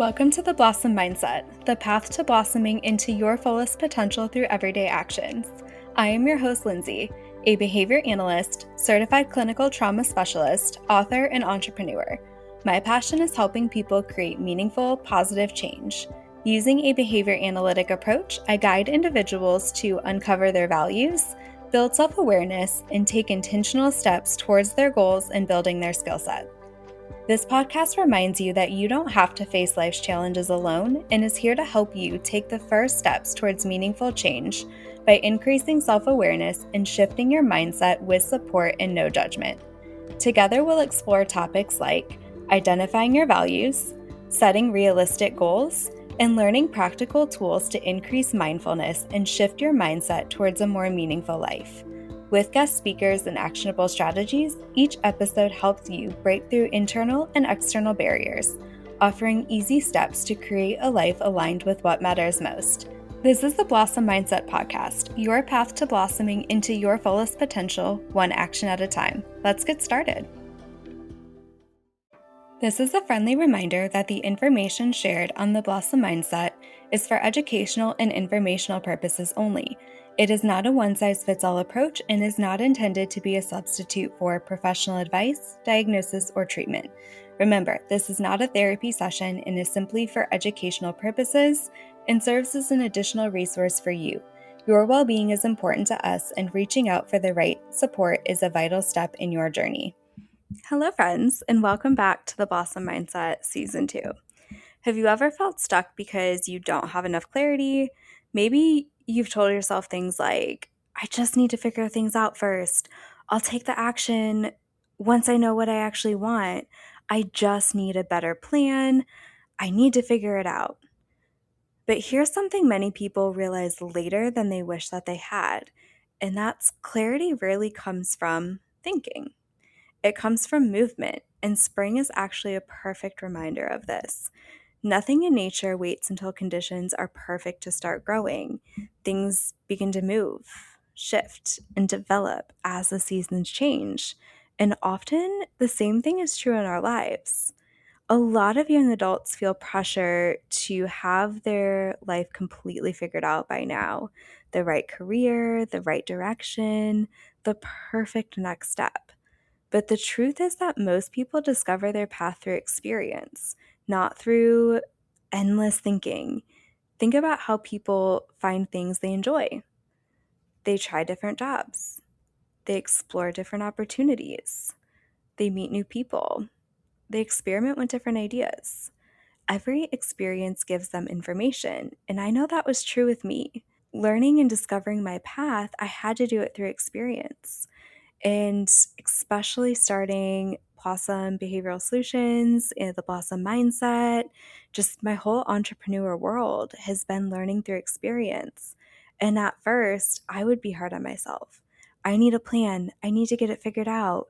Welcome to the Blossom Mindset, the path to blossoming into your fullest potential through everyday actions. I am your host, Lindsay, a behavior analyst, certified clinical trauma specialist, author, and entrepreneur. My passion is helping people create meaningful, positive change. Using a behavior analytic approach, I guide individuals to uncover their values, build self-awareness, and take intentional steps towards their goals and building their skill set. This podcast reminds you that you don't have to face life's challenges alone and is here to help you take the first steps towards meaningful change by increasing self-awareness and shifting your mindset with support and no judgment. Together, we'll explore topics like identifying your values, setting realistic goals, and learning practical tools to increase mindfulness and shift your mindset towards a more meaningful life. With guest speakers and actionable strategies, each episode helps you break through internal and external barriers, offering easy steps to create a life aligned with what matters most. This is the Blossom Mindset Podcast, your path to blossoming into your fullest potential, one action at a time. Let's get started. This is a friendly reminder that the information shared on the Blossom Mindset is for educational and informational purposes only. It is not a one-size-fits-all approach and is not intended to be a substitute for professional advice, diagnosis, or treatment. Remember, this is not a therapy session and is simply for educational purposes and serves as an additional resource for you. Your well-being is important to us, and reaching out for the right support is a vital step in your journey. Hello, friends, and welcome back to the Blossom Mindset Season 2. Have you ever felt stuck because you don't have enough clarity? Maybe you've told yourself things like, I just need to figure things out first. I'll take the action once I know what I actually want. I just need a better plan. I need to figure it out. But here's something many people realize later than they wish that they had, and that's clarity rarely comes from thinking. It comes from movement, and spring is actually a perfect reminder of this. Nothing in nature waits until conditions are perfect to start growing. Things begin to move, shift, and develop as the seasons change. And often the same thing is true in our lives. A lot of young adults feel pressure to have their life completely figured out by now. The right career, the right direction, the perfect next step. But the truth is that most people discover their path through experience, not through endless thinking. Think about how people find things they enjoy. They try different jobs. They explore different opportunities. They meet new people. They experiment with different ideas. Every experience gives them information, and I know that was true with me. Learning and discovering my path, I had to do it through experience. And especially starting Blossom Behavioral Solutions and the Blossom Mindset, just my whole entrepreneur world has been learning through experience. And at first, I would be hard on myself. I need a plan. I need to get it figured out.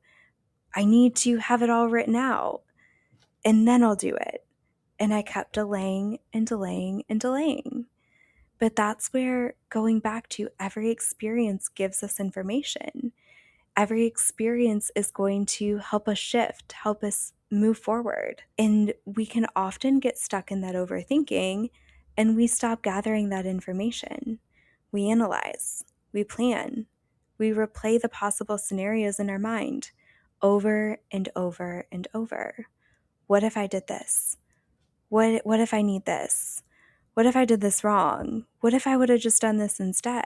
I need to have it all written out, and then I'll do it. And I kept delaying and delaying and delaying. But that's where going back to every experience gives us information. Every experience is going to help us shift, help us move forward. And we can often get stuck in that overthinking and we stop gathering that information. We analyze, we plan, we replay the possible scenarios in our mind over and over and over. What if I did this? What if I need this? What if I did this wrong? What if I would have just done this instead?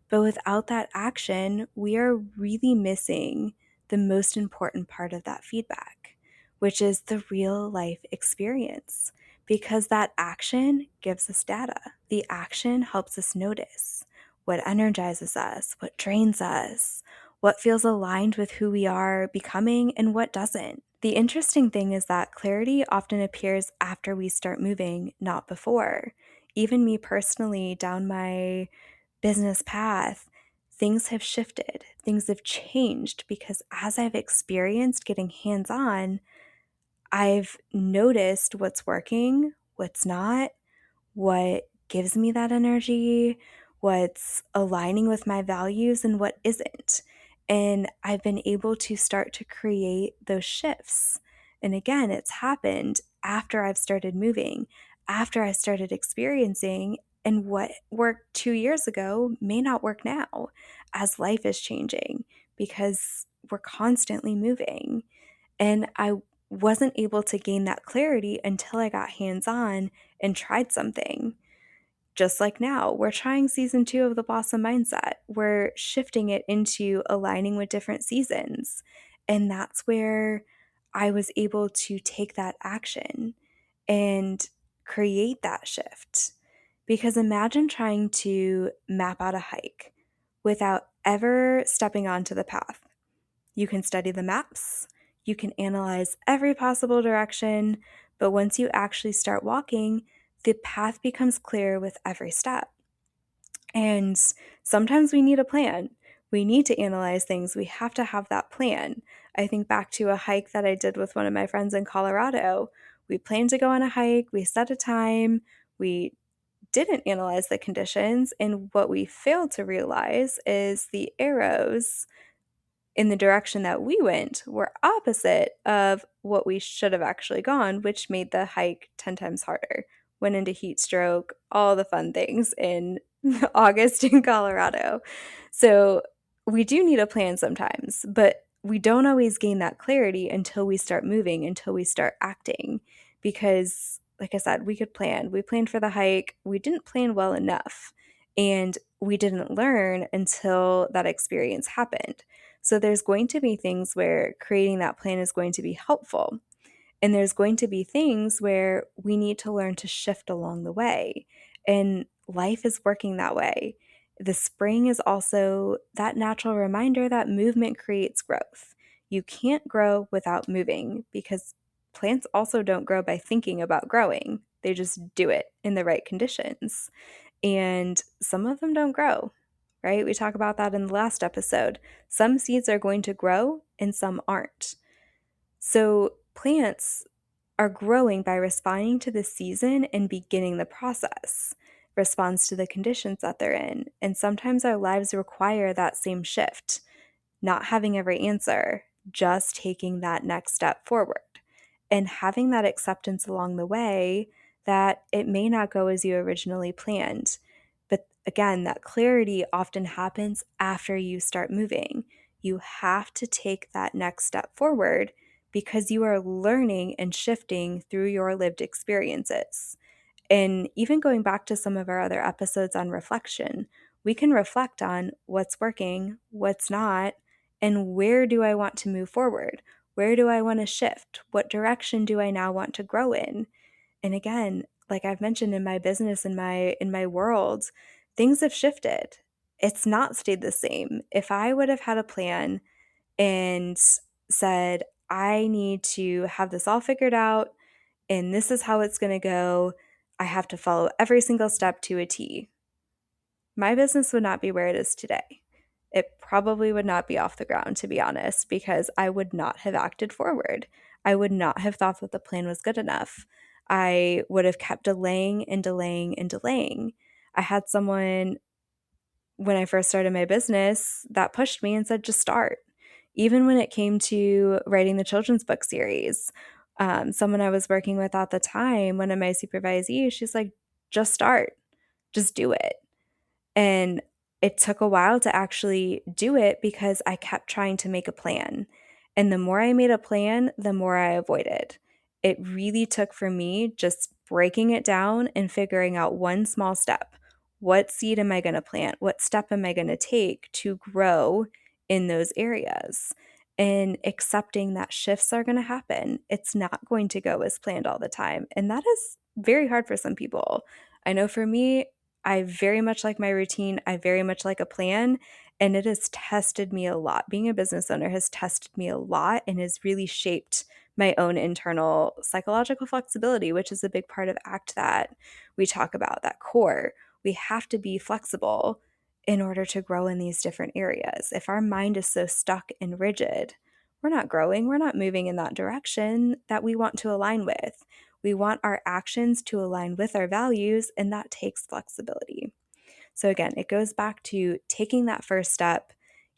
But without that action, we are really missing the most important part of that feedback, which is the real life experience, because that action gives us data. The action helps us notice what energizes us, what drains us, what feels aligned with who we are becoming, and what doesn't. The interesting thing is that clarity often appears after we start moving, not before. Even me personally, down my business path, things have shifted, things have changed, because as I've experienced getting hands-on, I've noticed what's working, what's not, what gives me that energy, what's aligning with my values, and what isn't. And I've been able to start to create those shifts. And again, it's happened after I've started moving, after I started experiencing, and what worked 2 years ago may not work now as life is changing because we're constantly moving. And I wasn't able to gain that clarity until I got hands on and tried something. Just like now, we're trying season 2 of the Blossom Mindset. We're shifting it into aligning with different seasons. And that's where I was able to take that action and create that shift. Because imagine trying to map out a hike without ever stepping onto the path. You can study the maps, you can analyze every possible direction, but once you actually start walking, the path becomes clear with every step. And sometimes we need a plan. We need to analyze things. We have to have that plan. I think back to a hike that I did with one of my friends in Colorado. We planned to go on a hike, we set a time, we didn't analyze the conditions, and what we failed to realize is the arrows in the direction that we went were opposite of what we should have actually gone, which made the hike 10 times harder. Went into heat stroke, all the fun things in August in Colorado. So we do need a plan sometimes, but we don't always gain that clarity until we start moving, until we start acting. Because, like I said, we could plan. We planned for the hike, we didn't plan well enough. And we didn't learn until that experience happened. So there's going to be things where creating that plan is going to be helpful. And there's going to be things where we need to learn to shift along the way. And life is working that way. The spring is also that natural reminder that movement creates growth. You can't grow without moving because plants also don't grow by thinking about growing. They just do it in the right conditions. And some of them don't grow, right? We talk about that in the last episode. Some seeds are going to grow and some aren't. So plants are growing by responding to the season and beginning the process, responds to the conditions that they're in. And sometimes our lives require that same shift, not having every answer, just taking that next step forward and having that acceptance along the way that it may not go as you originally planned. But again, that clarity often happens after you start moving. You have to take that next step forward because you are learning and shifting through your lived experiences. And even going back to some of our other episodes on reflection, we can reflect on what's working, what's not, and where do I want to move forward? Where do I want to shift? What direction do I now want to grow in? And again, like I've mentioned in my business, in my world, things have shifted. It's not stayed the same. If I would have had a plan and said, I need to have this all figured out and this is how it's going to go, I have to follow every single step to a T, my business would not be where it is today. It probably would not be off the ground, to be honest, because I would not have acted forward. I would not have thought that the plan was good enough. I would have kept delaying and delaying and delaying. I had someone when I first started my business that pushed me and said, just start. Even when it came to writing the children's book series, someone I was working with at the time, one of my supervisees, she's like, just start, just do it. And it took a while to actually do it because I kept trying to make a plan. And the more I made a plan, the more I avoided. It really took for me just breaking it down and figuring out one small step. What seed am I going to plant? What step am I going to take to grow in those areas? And accepting that shifts are going to happen. It's not going to go as planned all the time. And that is very hard for some people. I know for me, I very much like my routine. I very much like a plan, and it has tested me a lot. Being a business owner has tested me a lot and has really shaped my own internal psychological flexibility, which is a big part of ACT that we talk about, that core. We have to be flexible in order to grow in these different areas. If our mind is so stuck and rigid, we're not growing, we're not moving in that direction that we want to align with. We want our actions to align with our values, and that takes flexibility. So again, it goes back to taking that first step,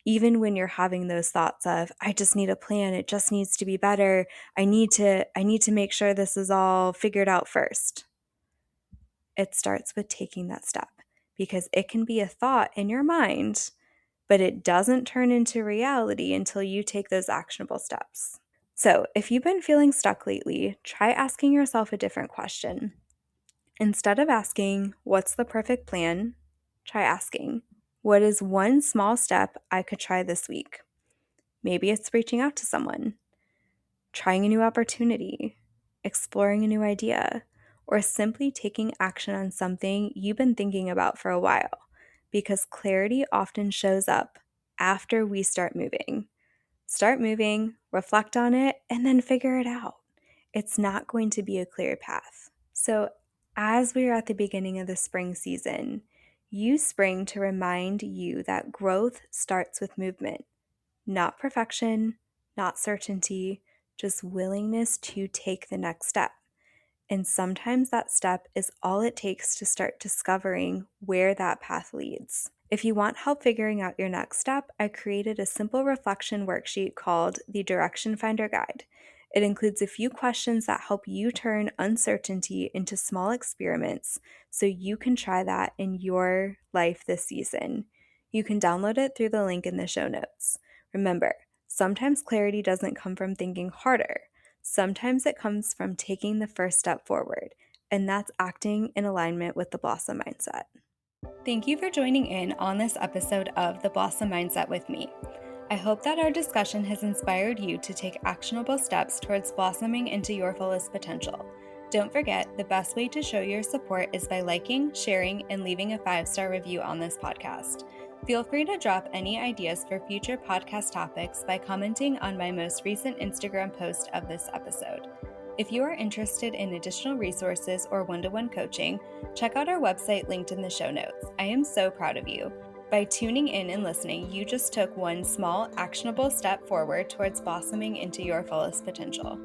Even when you're having those thoughts of, I just need a plan, it just needs to be better, I need to make sure this is all figured out first. It starts with taking that step, because it can be a thought in your mind, but it doesn't turn into reality until you take those actionable steps. So, if you've been feeling stuck lately, try asking yourself a different question. Instead of asking, what's the perfect plan? Try asking, what is one small step I could try this week? Maybe it's reaching out to someone, trying a new opportunity, exploring a new idea, or simply taking action on something you've been thinking about for a while, because clarity often shows up after we start moving. Start moving, reflect on it, and then figure it out. It's not going to be a clear path. So, as we are at the beginning of the spring season, use spring to remind you that growth starts with movement, not perfection, not certainty, just willingness to take the next step. And sometimes that step is all it takes to start discovering where that path leads. If you want help figuring out your next step, I created a simple reflection worksheet called the Direction Finder Guide. It includes a few questions that help you turn uncertainty into small experiments so you can try that in your life this season. You can download it through the link in the show notes. Remember, sometimes clarity doesn't come from thinking harder. Sometimes it comes from taking the first step forward, and that's acting in alignment with the Blossom Mindset. Thank you for joining in on this episode of The Blossom Mindset with me. I hope that our discussion has inspired you to take actionable steps towards blossoming into your fullest potential. Don't forget, the best way to show your support is by liking, sharing, and leaving a 5-star review on this podcast. Feel free to drop any ideas for future podcast topics by commenting on my most recent Instagram post of this episode. If you are interested in additional resources or one-to-one coaching, check out our website linked in the show notes. I am so proud of you. By tuning in and listening, you just took one small, actionable step forward towards blossoming into your fullest potential.